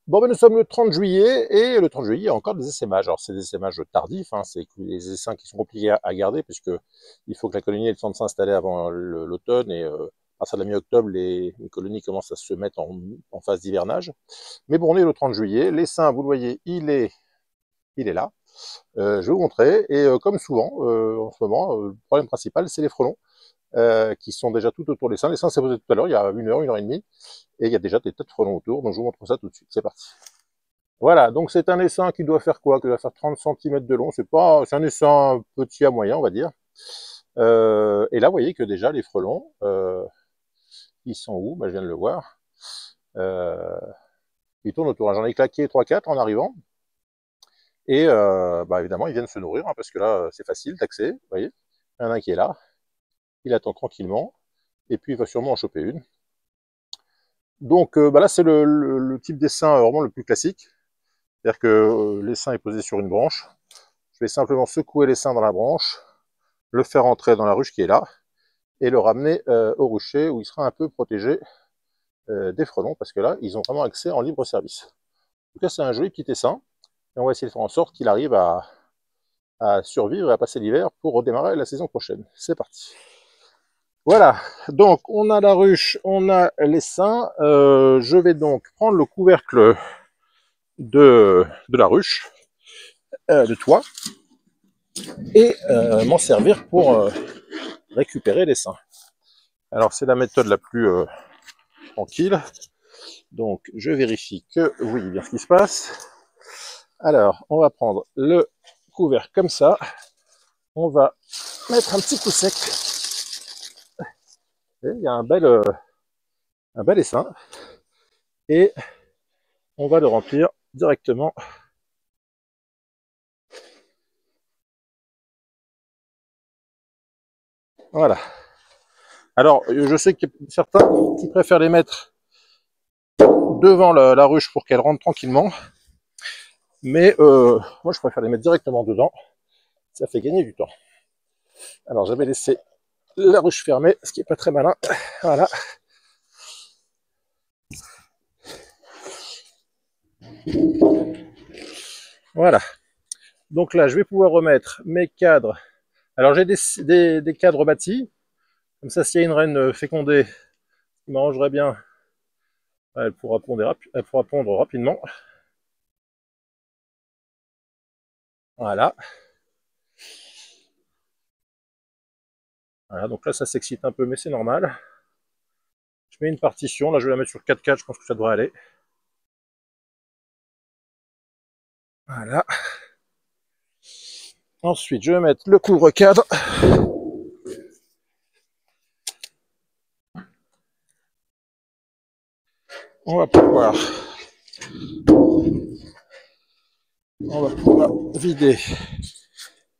Bon, ben, nous sommes le 30 juillet, et le 30 juillet, il y a encore des essaimages. Alors, c'est des essaimages tardifs, hein, c'est des essaims qui sont compliqués à garder, puisque il faut que la colonie ait le temps de s'installer avant l'automne, et à partir de la mi-octobre, les colonies commencent à se mettre en phase d'hivernage. Mais bon, on est le 30 juillet, l'essaim, vous le voyez, il est là. Je vais vous montrer, et comme souvent, en ce moment, le problème principal, c'est les frelons, qui sont déjà tout autour des seins. Les seins s'est posé tout à l'heure, il y a une heure et demie, et il y a déjà des tas de frelons autour, donc je vous montre ça tout de suite. C'est parti. Voilà, donc c'est un essaim qui doit faire quoi? Qui doit faire 30 cm de long. C'est un essaim petit à moyen, on va dire. Et là, vous voyez que déjà les frelons, ils sont où? Ben, je viens de le voir. Euh, ils tournent autour. J'en ai claqué 3-4 en arrivant. Et bah, évidemment, ils viennent se nourrir, hein, parce que là, c'est facile d'accès. Vous voyez, il y en a un qui est là. Il attend tranquillement. Et puis, il va sûrement en choper une. Donc bah là, c'est le type d'essaim vraiment le plus classique. C'est-à-dire que l'essaim est posé sur une branche. Je vais simplement secouer l'essaim dans la branche, le faire entrer dans la ruche qui est là, et le ramener au rucher où il sera un peu protégé des frelons, parce que là, ils ont vraiment accès en libre service. En tout cas, c'est un joli petit essaim, et on va essayer de faire en sorte qu'il arrive à survivre et à passer l'hiver pour redémarrer la saison prochaine. C'est parti. Voilà, donc on a la ruche, on a l'essaim. Je vais donc prendre le couvercle de la ruche, le toit, et m'en servir pour récupérer l'essaim. Alors c'est la méthode la plus tranquille. Donc je vérifie que vous voyez bien ce qui se passe. Alors on va prendre le couvercle comme ça. On va mettre un petit coup sec. Et il y a un bel essaim. Et on va le remplir directement. Voilà. Alors je sais qu'il y a certains qui préfèrent les mettre devant la ruche pour qu'elle rentre tranquillement. Mais moi je préfère les mettre directement dedans. Ça fait gagner du temps. Alors j'avais laissé la ruche fermée, ce qui n'est pas très malin. Voilà. Voilà. Donc là, je vais pouvoir remettre mes cadres. Alors j'ai des cadres bâtis. Comme ça, s'il y a une reine fécondée qui m'arrangerait bien, elle pourra pondre rapidement. Voilà. Voilà, donc là, ça s'excite un peu, mais c'est normal. Je mets une partition. Là, je vais la mettre sur 4-4, je pense que ça devrait aller. Voilà. Ensuite, je vais mettre le couvre-cadre. On va pouvoir vider.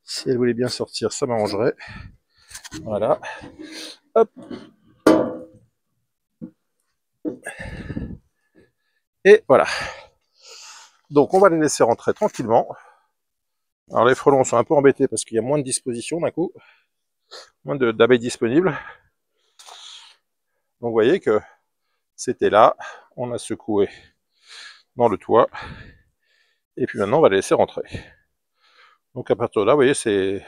Si elle voulait bien sortir, ça m'arrangerait. Voilà. Hop. Et voilà. Donc on va les laisser rentrer tranquillement. Alors les frelons sont un peu embêtés parce qu'il y a moins de disposition d'un coup, moins d'abeilles disponibles. Donc vous voyez que c'était là, on a secoué dans le toit, et puis maintenant on va les laisser rentrer. Donc à partir de là, vous voyez, c'est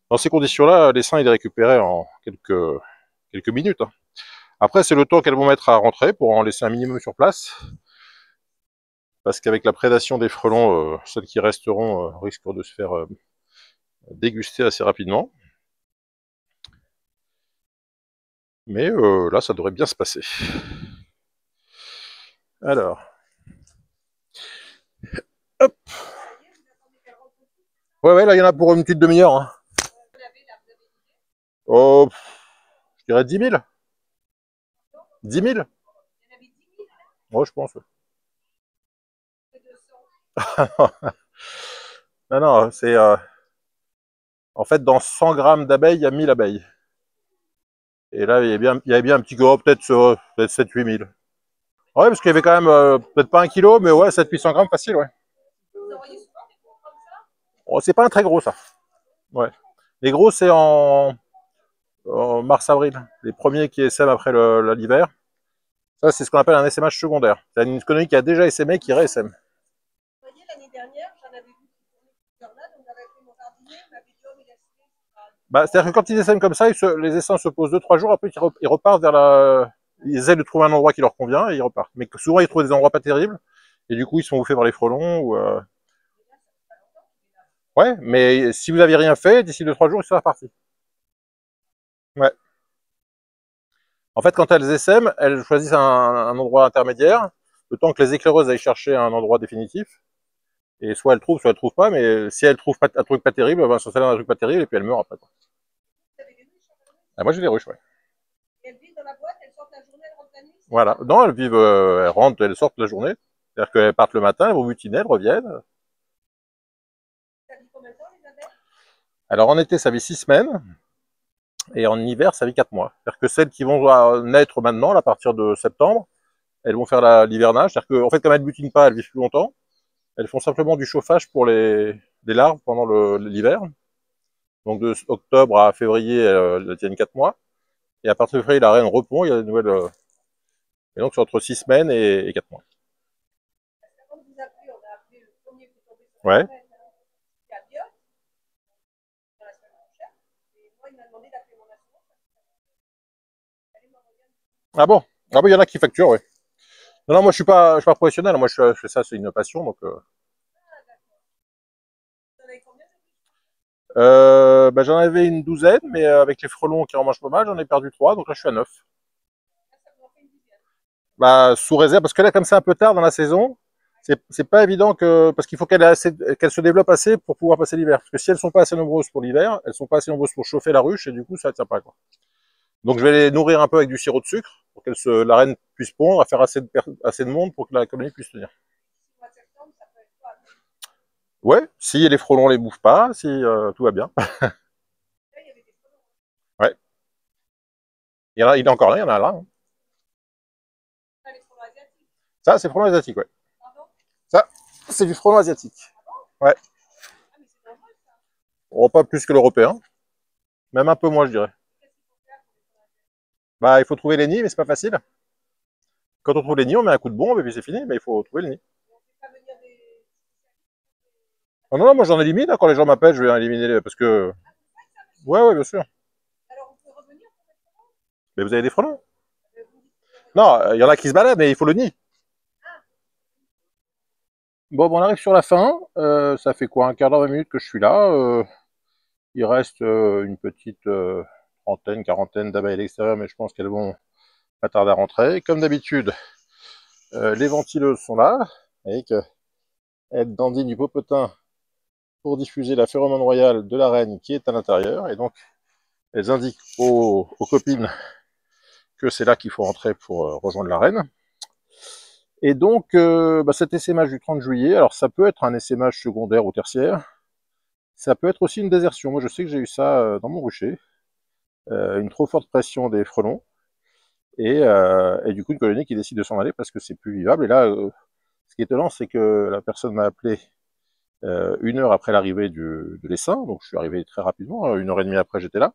dans ces conditions-là, l'essaim il est récupéré en quelques minutes. Hein. Après, c'est le temps qu'elles vont mettre à rentrer pour en laisser un minimum sur place. Parce qu'avec la prédation des frelons, celles qui resteront risquent de se faire déguster assez rapidement. Mais là, ça devrait bien se passer. Alors, hop. Ouais, là, il y en a pour une petite demi-heure. Hein. Oh, je dirais 10 000. 10 000. Ouais, je pense. Non, non, c'est... en fait, dans 100 grammes d'abeilles, il y a 1000 abeilles. Et là, il y avait bien un petit gros, peut-être 7-8 000. Ouais, parce qu'il y avait quand même, peut-être pas 1 kilo, mais ouais, 700-800 grammes facile, ouais. Oh, c'est pas un très gros, ça. Ouais. Les gros, c'est en mars-avril. Les premiers qui essaiment après l'hiver. Ça, c'est ce qu'on appelle un essaimage secondaire. C'est une colonie qui a déjà essaimé qui réessaime. Vous voyez, l'année dernière, j'en avais vu plusieurs là, donc j'avais fait mon jardinier, il m'avait dit, oh, mais Bah, c'est-à-dire que quand ils essaiment comme ça, les essaims se posent 2-3 jours, après ils repartent vers la... Ils essaient de trouver un endroit qui leur convient et ils repartent. Mais souvent, ils trouvent des endroits pas terribles, et du coup, ils sont bouffés par les frelons. Ou, Ouais, mais si vous n'aviez rien fait, d'ici 2-3 jours, ils sont repartis. Ouais. En fait, quand elles essaiment, elles choisissent un endroit intermédiaire, le temps que les éclaireuses aillent chercher un endroit définitif. Et soit elles trouvent pas, mais si elles trouvent pas, un truc pas terrible, elles vont s'installer dans un truc pas terrible et puis elles meurent après. Quoi. Ah, moi j'ai des ruches, ouais. Et elles vivent dans la boîte, elles sortent la journée, elles rentrent la nuit. Voilà. Non, elles vivent, elles rentrent, elles sortent la journée. C'est-à-dire qu'elles partent le matin, elles vont butiner, elles reviennent. Ça vit combien de temps, les abeilles? Alors en été, ça vit 6 semaines. Et en hiver, ça vit 4 mois. C'est-à-dire que celles qui vont naître maintenant, à partir de septembre, elles vont faire l'hivernage. C'est-à-dire qu'en fait, comme elles butinent pas, elles vivent plus longtemps. Elles font simplement du chauffage pour les larves pendant l'hiver. Donc de octobre à février, elles tiennent 4 mois. Et à partir de février, la reine repond, il y a des nouvelles... Et donc c'est entre 6 semaines et 4 mois. Quand vous appelez, on a appelé le premier qui est tombé sur Ouais. qui a Biot, dans la semaine prochaine. Et moi, il m'a demandé d'appeler mon assurance. Ah bon? Ah bon, il y en a qui facturent, ouais. Non, non, moi je suis pas professionnel, moi je fais ça, c'est une passion, donc... Bah, j'en avais une douzaine, mais avec les frelons qui en mangent pas mal, j'en ai perdu 3, donc là je suis à 9. Bah, sous réserve, parce que là, comme c'est un peu tard dans la saison, c'est pas évident parce qu'il faut qu'elles se développent assez pour pouvoir passer l'hiver. Parce que si elles sont pas assez nombreuses pour l'hiver, elles sont pas assez nombreuses pour chauffer la ruche, et du coup, ça ne tient pas, quoi. Donc je vais les nourrir un peu avec du sirop de sucre, pour que la reine puisse pondre, à faire assez de monde pour que la colonie puisse tenir. Ouais, si les frelons les bouffent pas, si tout va bien. Ouais. Il est encore là, il y en a là. Hein. Ça, c'est frelon asiatique, ouais. Ça, c'est du frelon asiatique. Ouais. Oh, pas plus que l'européen. Même un peu moins, je dirais. Bah, il faut trouver les nids, mais c'est pas facile. Quand on trouve les nids, on met un coup de bombe et puis c'est fini, mais il faut trouver le nid. Oh, non, non, moi j'en élimine, hein, quand les gens m'appellent, je vais éliminer parce que... Ouais, ouais, bien sûr. Mais vous avez des frelons? Non, il y en a qui se baladent, mais il faut le nid. Bon, on arrive sur la fin. Ça fait quoi, un quart d'heure, 20 minutes que je suis là. Il reste une petite trentaine, quarantaine d'abeilles à l'extérieur, mais je pense qu'elles vont pas tarder à rentrer. Comme d'habitude, les ventileuses sont là, avec elles dandinent du popotin pour diffuser la phéromone royale de la reine qui est à l'intérieur. Et donc, elles indiquent aux copines que c'est là qu'il faut rentrer pour rejoindre la reine. Et donc, cet essaimage du 30 juillet, alors ça peut être un essaimage secondaire ou tertiaire, ça peut être aussi une désertion. Moi, je sais que j'ai eu ça dans mon rucher, une trop forte pression des frelons, et du coup, une colonie qui décide de s'en aller parce que c'est plus vivable. Et là, ce qui est étonnant, c'est que la personne m'a appelé 1 heure après l'arrivée de l'essaim, donc je suis arrivé très rapidement, 1 heure et demie après, j'étais là,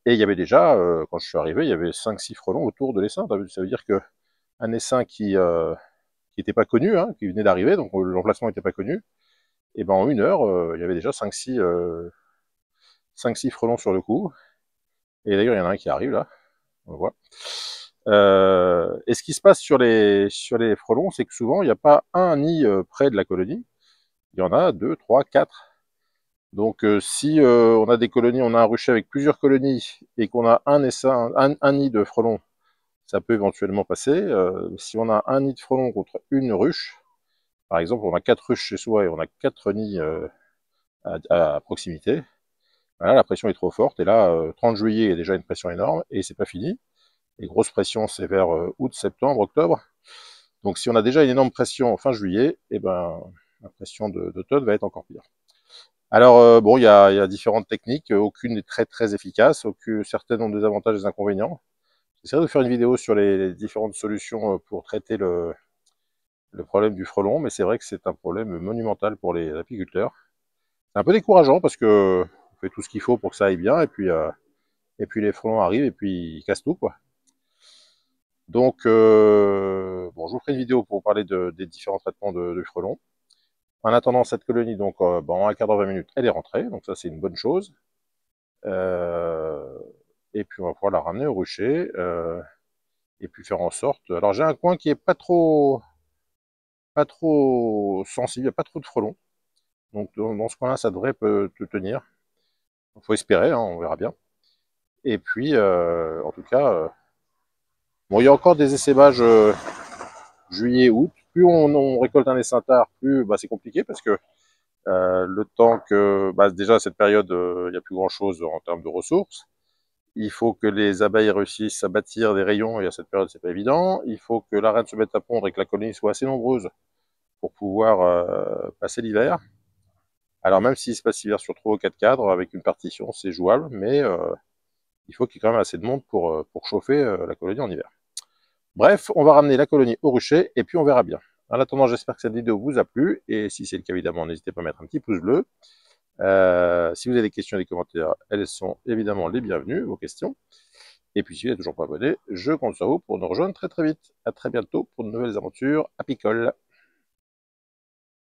et il y avait déjà, quand je suis arrivé, il y avait 5-6 frelons autour de l'essaim. Ça veut dire qu'un essaim qui n'était pas connu, hein, qui venait d'arriver, donc l'emplacement n'était pas connu, et ben en 1 heure, il y avait déjà 5-6 frelons sur le coup. Et d'ailleurs, il y en a un qui arrive là, on le voit. Et ce qui se passe sur les frelons, c'est que souvent, il n'y a pas un nid près de la colonie, il y en a 2, 3, 4. Donc si on a des colonies, on a un rucher avec plusieurs colonies, et qu'on a un nid de frelons, ça peut éventuellement passer. Si on a un nid de frelons contre une ruche, par exemple, on a 4 ruches chez soi et on a 4 nids à proximité. Voilà, la pression est trop forte. Et là, 30 juillet, il y a déjà une pression énorme et c'est pas fini. Les grosses pressions, c'est vers août, septembre, octobre. Donc si on a déjà une énorme pression fin juillet, et ben la pression d'automne va être encore pire. Alors bon, il y a différentes techniques. Aucune n'est très très efficace. Certaines ont des avantages et des inconvénients. J'essaierai de faire une vidéo sur les différentes solutions pour traiter le problème du frelon, mais c'est vrai que c'est un problème monumental pour les apiculteurs. C'est un peu décourageant parce que on fait tout ce qu'il faut pour que ça aille bien, et puis les frelons arrivent et puis ils cassent tout, quoi. Donc, bon, je vous ferai une vidéo pour vous parler des différents traitements de frelons. En attendant, cette colonie, donc, bon, en un quart d'heure, 20 minutes, elle est rentrée, donc ça, c'est une bonne chose. Et puis, on va pouvoir la ramener au rucher, et puis faire en sorte... Alors, j'ai un coin qui est pas trop sensible, il n'y a pas trop de frelons. Donc, dans ce coin-là, ça devrait te tenir. Il faut espérer, hein, on verra bien. Et puis, en tout cas, bon, il y a encore des essaimages juillet, août. Plus on récolte un essaim tard, plus bah, c'est compliqué parce que le temps que, bah, déjà à cette période, il n'y a plus grand-chose en termes de ressources. Il faut que les abeilles réussissent à bâtir des rayons et à cette période, c'est pas évident. Il faut que la reine se mette à pondre et que la colonie soit assez nombreuse pour pouvoir passer l'hiver. Alors même s'il se passe l'hiver sur 3 ou 4 cadres, avec une partition, c'est jouable, mais il faut qu'il y ait quand même assez de monde pour chauffer la colonie en hiver. Bref, on va ramener la colonie au rucher et puis on verra bien. En attendant, j'espère que cette vidéo vous a plu et si c'est le cas, évidemment, n'hésitez pas à mettre un petit pouce bleu. Si vous avez des questions et des commentaires, elles sont évidemment les bienvenues, vos questions. Et puis si vous n'êtes toujours pas abonné, je compte sur vous pour nous rejoindre très très vite. À très bientôt pour de nouvelles aventures apicole.